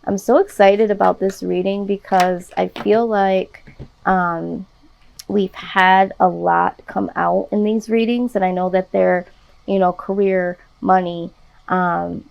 I'm so excited about this reading because I feel like we've had a lot come out in these readings, and I know that they're, career, money, and,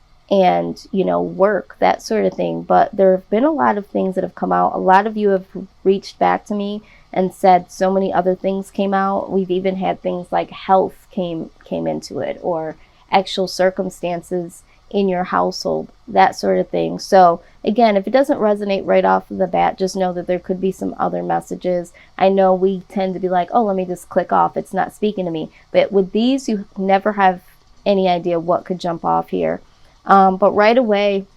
work, that sort of thing. But there have been a lot of things that have come out. A lot of you have reached back to me and said so many other things came out. We've even had things like health came into it, or actual circumstances in your household, that sort of thing. So again, if it doesn't resonate right off of the bat, just know that there could be some other messages. I know we tend to be like, oh, let me just click off, it's not speaking to me. But with these, you never have any idea what could jump off here. But right away,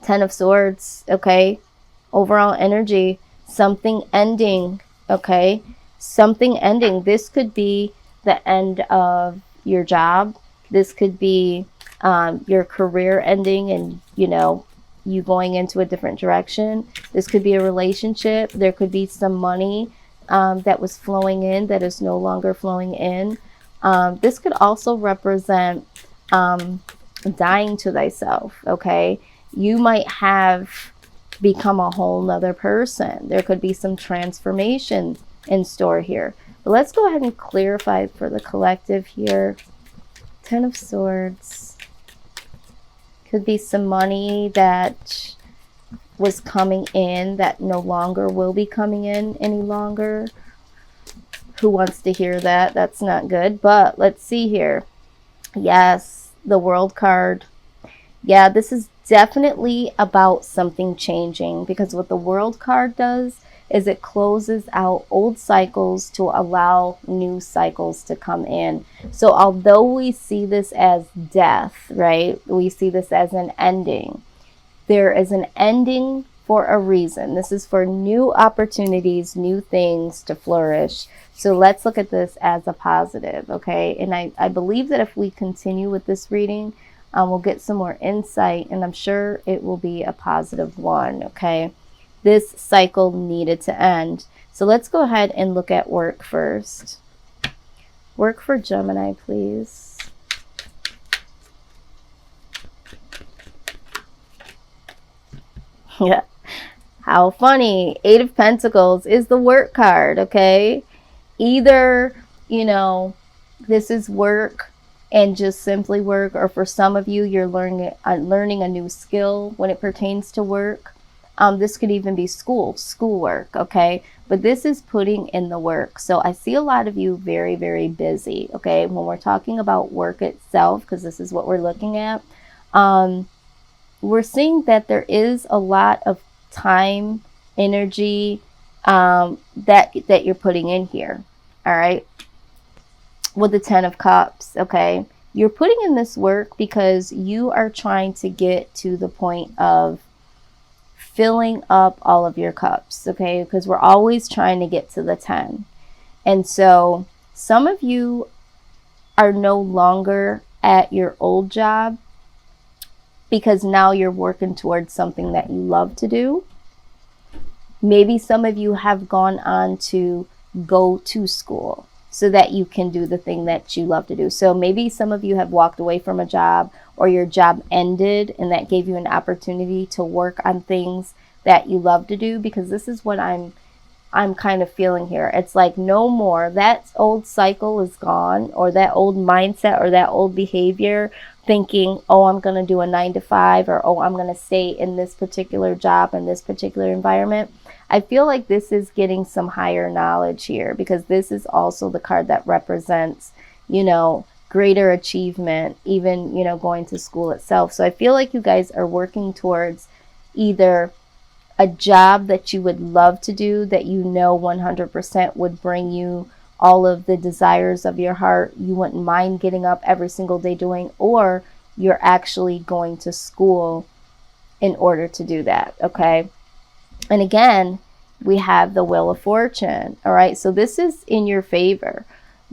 10 of Swords, okay? Overall energy, something ending, okay? Something ending. This could be the end of your job. This could be your career ending, and, you going into a different direction. This could be a relationship. There could be some money that was flowing in that is no longer flowing in. This could also represent dying to thyself, okay? You might have become a whole nother person. There could be some transformation in store here. But let's go ahead and clarify for the collective here. 10 of Swords. Could be some money that was coming in that no longer will be coming in any longer. Who wants to hear that? That's not good. But let's see here. Yes, the World card. Yeah, this is definitely about something changing, because what the World card does is it closes out old cycles to allow new cycles to come in. So although we see this as death, right? We see this as an ending. There is an ending for a reason. This is for new opportunities, new things to flourish. So let's look at this as a positive, okay? And I believe that if we continue with this reading, we'll get some more insight, and I'm sure it will be a positive one, okay? This cycle needed to end. So let's go ahead and look at work first. Work for Gemini, please. Yeah. How funny. 8 of Pentacles is the work card, okay? Either, this is work and just simply work, or for some of you, you're learning a new skill when it pertains to work. This could even be schoolwork, okay? But this is putting in the work. So I see a lot of you very, very busy, okay? When we're talking about work itself, because this is what we're looking at, we're seeing that there is a lot of time, energy that you're putting in here, all right? With the 10 of Cups, okay? You're putting in this work because you are trying to get to the point of filling up all of your cups, okay? Because we're always trying to get to the 10. And so some of you are no longer at your old job because now you're working towards something that you love to do. Maybe some of you have gone on to go to school so that you can do the thing that you love to do. So maybe some of you have walked away from a job, or your job ended, and that gave you an opportunity to work on things that you love to do, because this is what I'm kind of feeling here. It's like no more. That old cycle is gone, or that old mindset, or that old behavior, thinking, oh, I'm going to do a 9 to 5, or oh, I'm going to stay in this particular job, in this particular environment. I feel like this is getting some higher knowledge here, because this is also the card that represents, greater achievement, even, going to school itself. So I feel like you guys are working towards either a job that you would love to do, that 100% would bring you all of the desires of your heart, you wouldn't mind getting up every single day doing, or you're actually going to school in order to do that, okay? And again, we have the Wheel of Fortune, all right? So this is in your favor.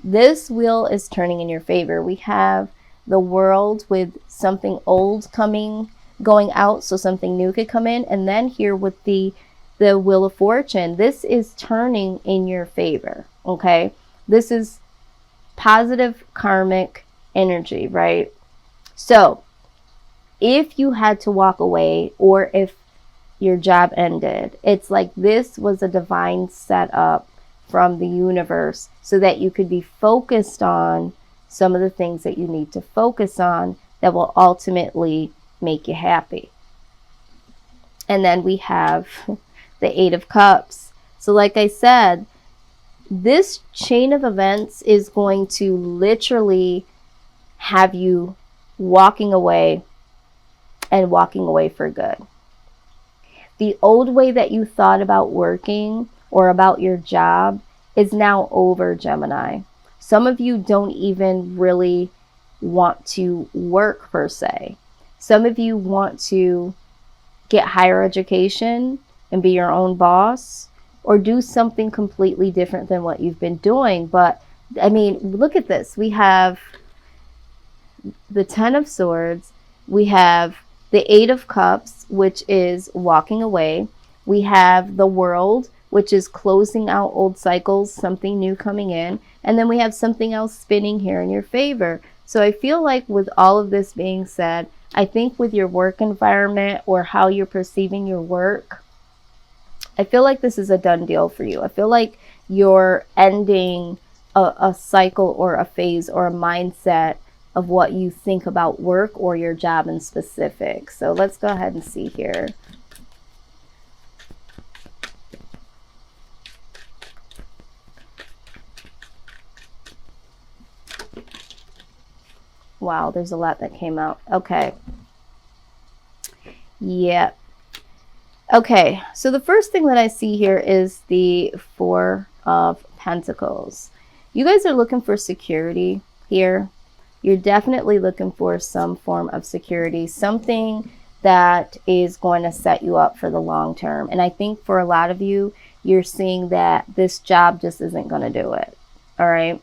This wheel is turning in your favor. We have the World with something old going out, so something new could come in. And then here with the Wheel of Fortune, this is turning in your favor, okay? This is positive karmic energy, right? So if you had to walk away or if your job ended, it's like this was a divine setup from the universe so that you could be focused on some of the things that you need to focus on that will ultimately make you happy. And then we have the Eight of Cups. So like I said, this chain of events is going to literally have you walking away and walking away for good. The old way that you thought about working or about your job is now over, Gemini. Some of you don't even really want to work per se. Some of you want to get higher education and be your own boss or do something completely different than what you've been doing. But I mean, look at this. We have the Ten of Swords. We have the Eight of Cups, which is walking away. We have the World, which is closing out old cycles, something new coming in. And then we have something else spinning here in your favor. So I feel like with all of this being said, I think with your work environment or how you're perceiving your work, I feel like this is a done deal for you. I feel like you're ending a cycle or a phase or a mindset of what you think about work or your job in specific. So let's go ahead and see here. Wow, there's a lot that came out. Okay. Yeah. Okay, so the first thing that I see here is the Four of Pentacles. You guys are looking for security here. You're definitely looking for some form of security, something that is going to set you up for the long term. And I think for a lot of you, you're seeing that this job just isn't going to do it. All right.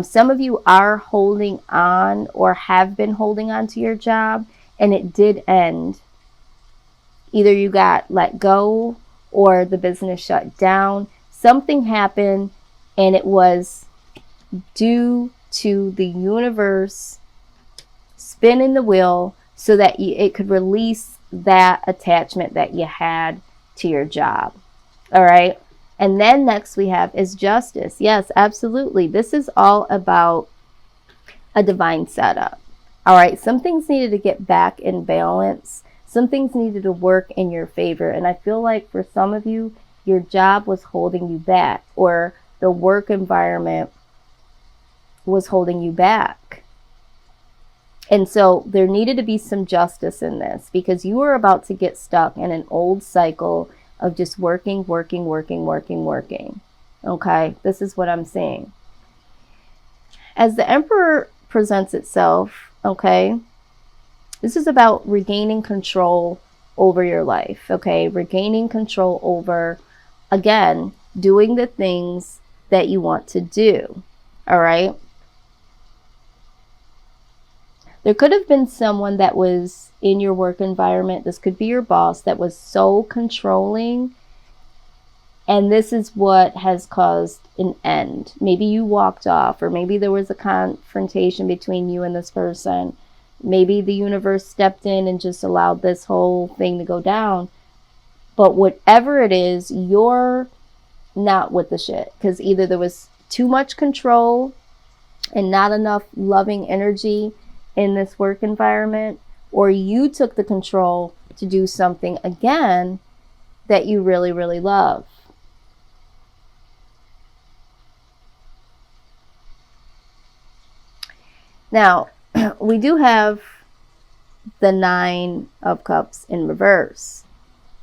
Some of you are holding on or have been holding on to your job, and it did end. Either you got let go or the business shut down. Something happened, and it was due to the universe spinning the wheel so that it could release that attachment that you had to your job. All right. And then next we have is justice. Yes, absolutely. This is all about a divine setup. All right. Some things needed to get back in balance. Some things needed to work in your favor. And I feel like for some of you, your job was holding you back, or the work environment was holding you back. And so there needed to be some justice in this, because you were about to get stuck in an old cycle of just working. Okay, this is what I'm seeing. As the Emperor presents itself, okay, this is about regaining control over your life, okay? Regaining control over, again, doing the things that you want to do, all right? There could have been someone that was in your work environment, this could be your boss, that was so controlling, and this is what has caused an end. Maybe you walked off, or maybe there was a confrontation between you and this person. Maybe the universe stepped in and just allowed this whole thing to go down. But whatever it is, you're not with the shit, because either there was too much control and not enough loving energy in this work environment, or you took the control to do something again that you really, really love. Now, we do have the Nine of Cups in reverse.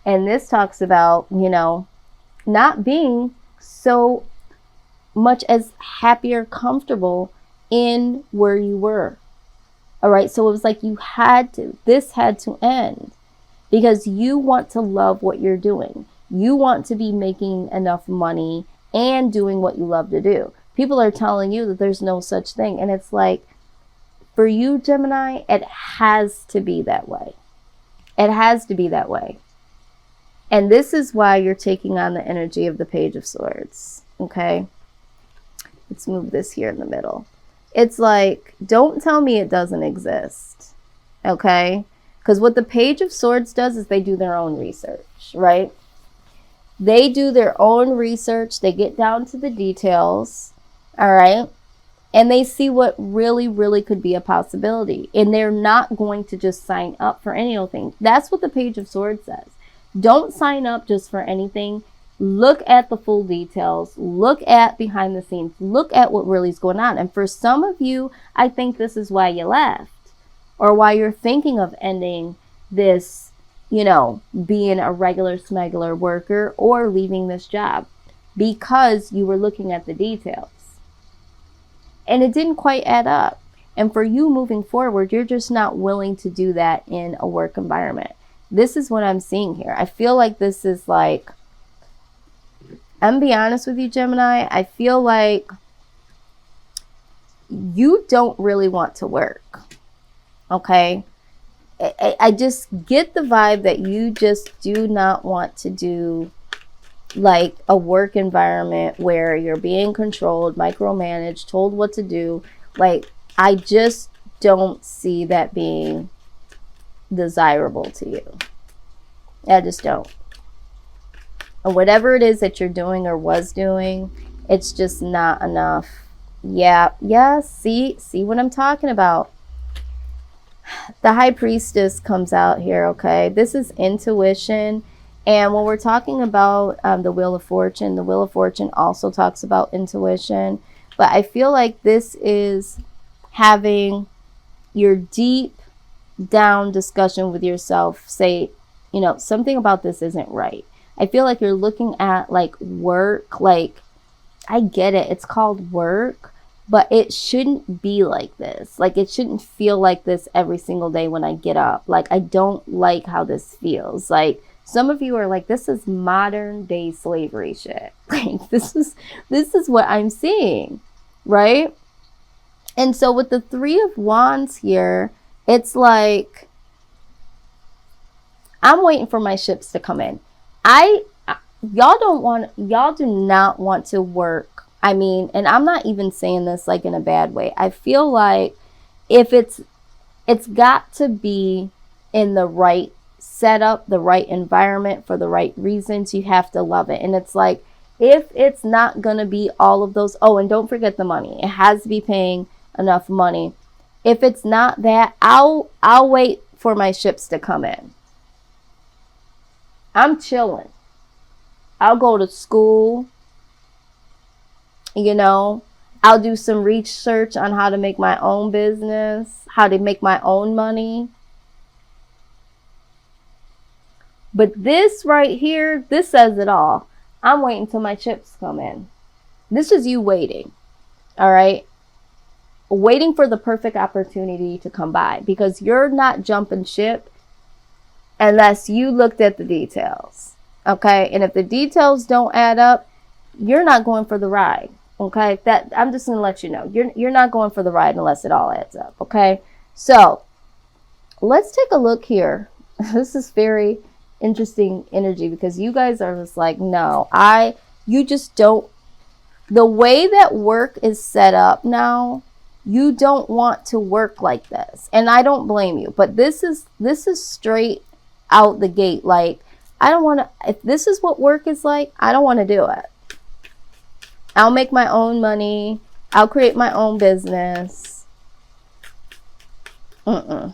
And this talks about, you know, not being so much as happy or comfortable in where you were. All right. So it was like this had to end, because you want to love what you're doing. You want to be making enough money and doing what you love to do. People are telling you that there's no such thing. And it's like, for you, Gemini, it has to be that way. It has to be that way. And this is why you're taking on the energy of the Page of Swords. Okay. Let's move this here in the middle. It's like, don't tell me it doesn't exist. Okay. Because what the Page of Swords does is they do their own research, right? They do their own research. They get down to the details, all right? And they see what really, really could be a possibility. And they're not going to just sign up for any old thing. That's what the Page of Swords says. Don't sign up just for anything. Look at the full details. Look at behind the scenes. Look at what really is going on. And for some of you, I think this is why you left, or why you're thinking of ending this, you know, being a regular smuggler worker or leaving this job, because you were looking at the details and it didn't quite add up. And for you moving forward, you're just not willing to do that in a work environment. This is what I'm seeing here. I feel like this is like, I'm be honest with you, Gemini, I feel like you don't really want to work. Okay? I just get the vibe that you just do not want to do like a work environment where you're being controlled, micromanaged, told what to do. Like, I just don't see that being desirable to you. I just don't. And whatever it is that you're doing or was doing, it's just not enough. Yeah, see what I'm talking about. The High Priestess comes out here, okay? This is intuition. And when we're talking about the Wheel of Fortune also talks about intuition. But I feel like this is having your deep down discussion with yourself. Say, you know, something about this isn't right. I feel like you're looking at like work. Like, I get it. It's called work. But it shouldn't be like this. Like, it shouldn't feel like this every single day when I get up. Like, I don't like how this feels. Like, some of you are like, this is modern day slavery shit. Like, this is what I'm seeing, right? And so with the Three of Wands here, it's like, I'm waiting for my ships to come in. Y'all do not want to work. I mean, and I'm not even saying this like in a bad way. I feel like if it's got to be in the right setup, the right environment, for the right reasons. You have to love it. And it's like, if it's not going to be all of those, oh, and don't forget the money. It has to be paying enough money. If it's not that, I'll wait for my ships to come in. I'm chilling. I'll go to school. You know, I'll do some research on how to make my own business, how to make my own money. But this right here, this says it all. I'm waiting till my chips come in. This is you waiting. All right. Waiting for the perfect opportunity to come by, because you're not jumping ship unless you looked at the details. Okay. And if the details don't add up, you're not going for the ride. Okay, that I'm just gonna let you know. You're not going for the ride unless it all adds up. Okay, so let's take a look here. This is very interesting energy, because you guys are just like, no, you just don't. The way that work is set up now, you don't want to work like this, and I don't blame you. But this is straight out the gate. Like, I don't want to. If this is what work is like, I don't want to do it. I'll make my own money. I'll create my own business. Okay,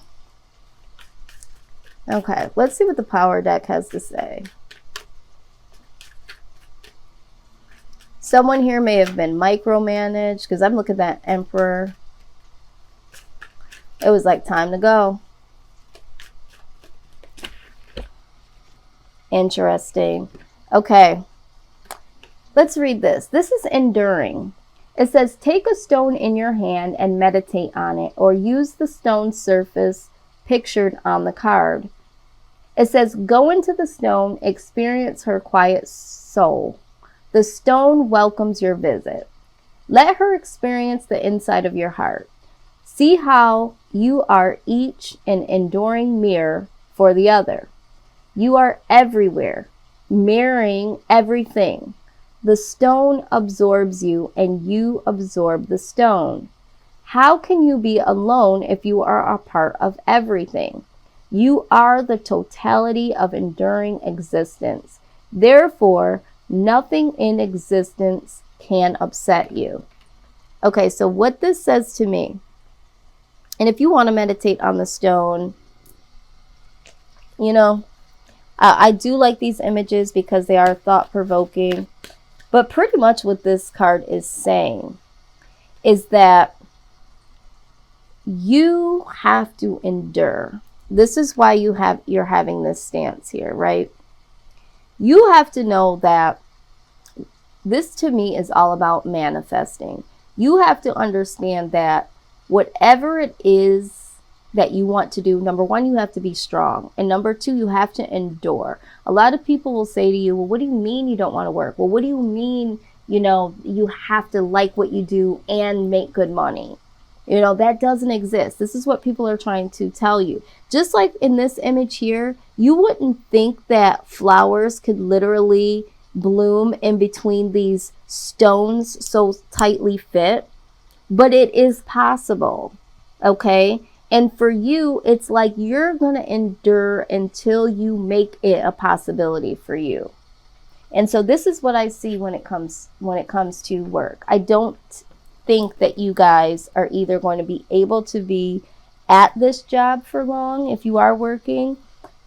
let's see what the Power deck has to say. Someone here may have been micromanaged, because I'm looking at that Emperor. It was like, time to go. Interesting. Okay. Let's read this. This is enduring. It says, take a stone in your hand and meditate on it, or use the stone surface pictured on the card. It says, go into the stone, experience her quiet soul. The stone welcomes your visit. Let her experience the inside of your heart. See how you are each an enduring mirror for the other. You are everywhere, mirroring everything. The stone absorbs you, and you absorb the stone. How can you be alone if you are a part of everything? You are the totality of enduring existence. Therefore, nothing in existence can upset you. Okay, so what this says to me, and if you want to meditate on the stone, you know, I do like these images because they are thought-provoking. But pretty much what this card is saying is that you have to endure. This is why you're having this stance here, right? You have to know that this to me is all about manifesting. You have to understand that whatever it is that you want to do, number one, you have to be strong. And number two, you have to endure. A lot of people will say to you, well, what do you mean you don't want to work? Well, what do you mean, you have to like what you do and make good money? That doesn't exist. This is what people are trying to tell you. Just like in this image here, you wouldn't think that flowers could literally bloom in between these stones so tightly fit, but it is possible, okay? And for you, it's like you're going to endure until you make it a possibility for you. And so this is what I see when it comes to work. I don't think that you guys are either going to be able to be at this job for long if you are working,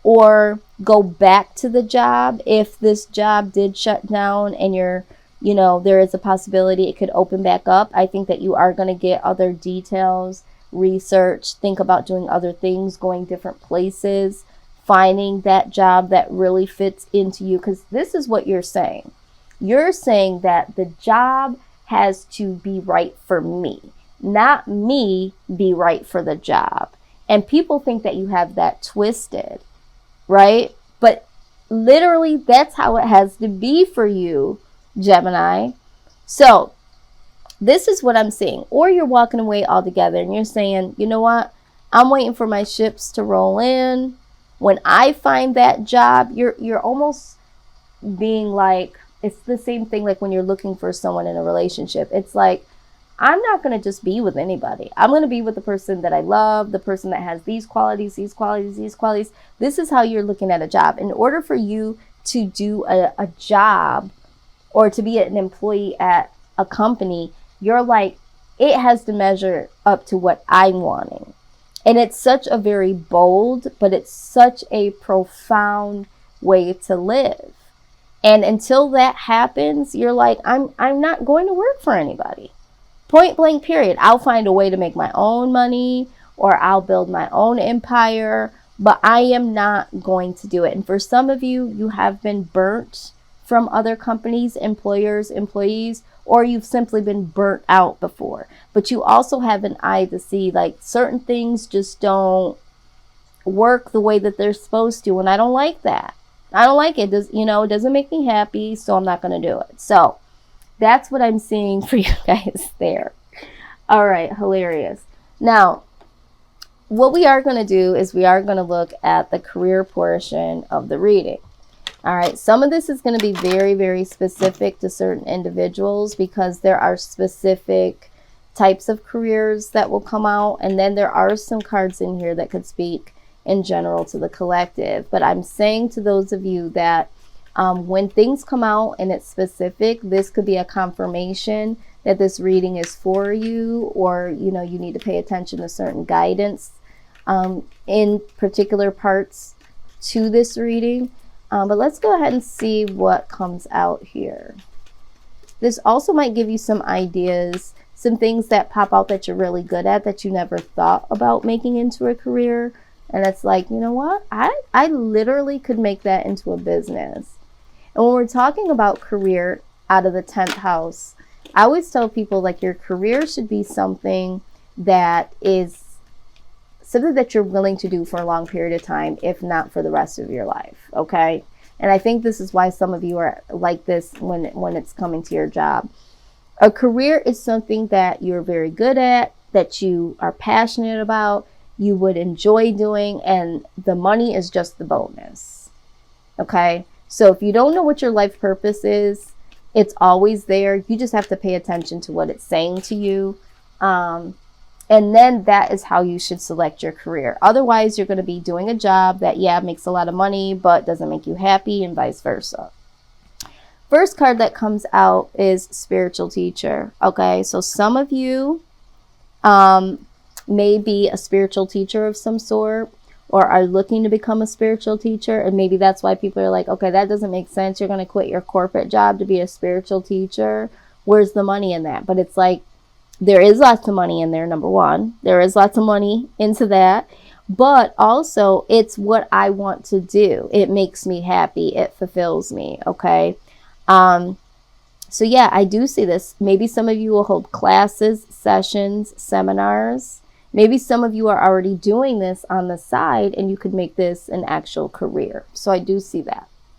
or go back to the job if this job did shut down and there is a possibility it could open back up. I think that you are going to get other details, research, think about doing other things, going different places, finding that job that really fits into you. Because this is what you're saying. You're saying that the job has to be right for me, not me be right for the job. And people think that you have that twisted, right? But literally, that's how it has to be for you, Gemini. So this is what I'm seeing. Or you're walking away altogether and you're saying, you know what? I'm waiting for my ships to roll in. When I find that job, you're almost being like, it's the same thing like when you're looking for someone in a relationship. It's like, I'm not going to just be with anybody. I'm going to be with the person that I love, the person that has these qualities, these qualities, these qualities. This is how you're looking at a job. In order for you to do a job or to be an employee at a company, you're like, it has to measure up to what I'm wanting. And it's such a very bold, but it's such a profound way to live. And until that happens, you're like, I'm not going to work for anybody. Point blank, period. I'll find a way to make my own money, or I'll build my own empire, but I am not going to do it. And for some of you, you have been burnt from other companies, employers, employees, or you've simply been burnt out before. But you also have an eye to see, like, certain things just don't work the way that they're supposed to. And I don't like that. I don't like it. It doesn't make me happy, so I'm not going to do it. So that's what I'm seeing for you guys there. All right, hilarious. Now, what we are going to do is we are going to look at the career portion of the reading. All right, some of this is going to be very, very specific to certain individuals because there are specific types of careers that will come out. And then there are some cards in here that could speak in general to the collective. But I'm saying to those of you that when things come out and it's specific, this could be a confirmation that this reading is for you, or, you need to pay attention to certain guidance in particular parts to this reading. But let's go ahead and see what comes out here. This also might give you some ideas, some things that pop out that you're really good at that you never thought about making into a career. And it's like, you know what? I literally could make that into a business. And when we're talking about career out of the 10th house, I always tell people, like, your career should be something that is something that you're willing to do for a long period of time, if not for the rest of your life. Okay. And I think this is why some of you are like this when it's coming to your job. A career is something that you're very good at, that you are passionate about, you would enjoy doing, and the money is just the bonus. Okay. So if you don't know what your life purpose is, it's always there. You just have to pay attention to what it's saying to you. And then that is how you should select your career. Otherwise, you're going to be doing a job that, yeah, makes a lot of money, but doesn't make you happy, and vice versa. First card that comes out is spiritual teacher. Okay, so some of you may be a spiritual teacher of some sort, or are looking to become a spiritual teacher. And maybe that's why people are like, okay, that doesn't make sense. You're going to quit your corporate job to be a spiritual teacher. Where's the money in that? But it's like, there is lots of money in there. Number one, there is lots of money into that, but also it's what I want to do. It makes me happy. It fulfills me. Okay. So yeah, I do see this. Maybe some of you will hold classes, sessions, seminars. Maybe some of you are already doing this on the side and you could make this an actual career. So I do see that.